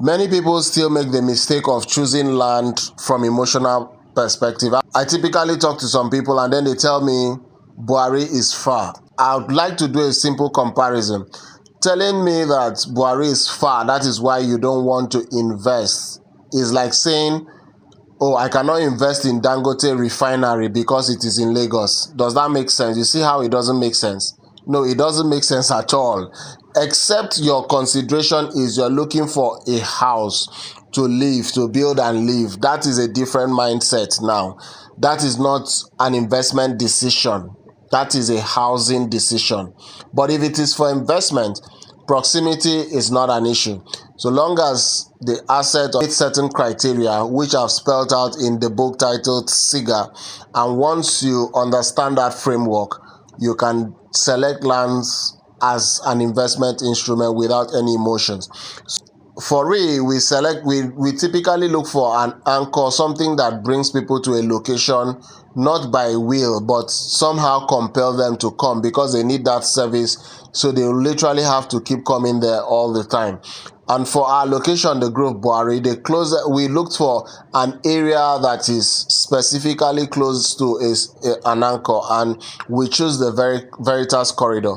Many people still make the mistake of choosing land from emotional perspective. I typically talk to some people and then they tell me Buhari is far. I would like to do a simple comparison. Telling me that Buhari is far, that is why you don't want to invest, is like saying, oh, I cannot invest in Dangote refinery because it is in Lagos. Does that make sense? You see how it doesn't make sense? No, it doesn't make sense at all. Except your consideration is you're looking for a house to live, to build and live. That is a different mindset now. That is not an investment decision. That is a housing decision. But if it is for investment, proximity is not an issue. So long as the asset meets certain criteria, which I've spelled out in the book titled SIGA, and once you understand that framework, you can select lands as an investment instrument without any emotions. For real, we typically look for an anchor, something that brings people to a location, not by will, but somehow compel them to come because they need that service. So they literally have to keep coming there all the time. And for our location, the Grove Buhari, we looked for an area that is specifically close to an anchor, and we choose the Veritas corridor.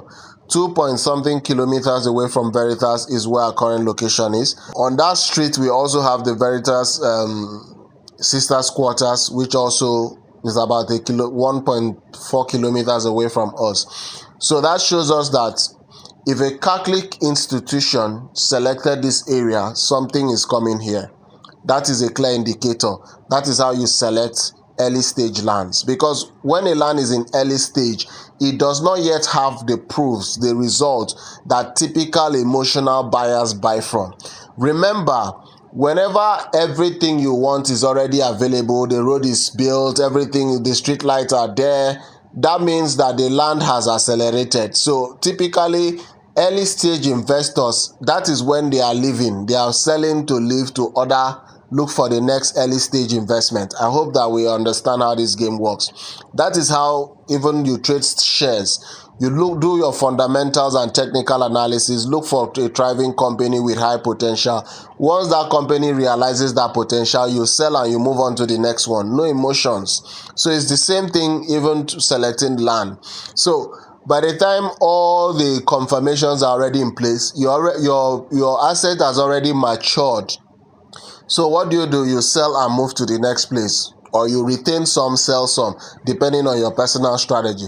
2-point-something kilometers away from Veritas is where our current location is. On that street, we also have the Veritas Sisters Quarters, which also is about 1.4 kilometers away from us. So that shows us that if a Catholic institution selected this area, something is coming here. That is a clear indicator. That is how you select early stage lands, because when a land is in early stage, it does not yet have the proofs, the results that typical emotional buyers buy from. Remember, whenever everything you want is already available, the road is built, everything, the street lights are there, that means that the land has accelerated. So typically early stage investors, that is when they are leaving, they are selling to live to look for the next early stage investment. I hope that we understand how this game works. That is how even you trade shares. You do your fundamentals and technical analysis, look for a thriving company with high potential. Once that company realizes that potential, you sell and you move on to the next one. No emotions. So it's the same thing even to selecting land. So by the time all the confirmations are already in place, your asset has already matured. So what do? You sell and move to the next place, or you retain some, sell some, depending on your personal strategy.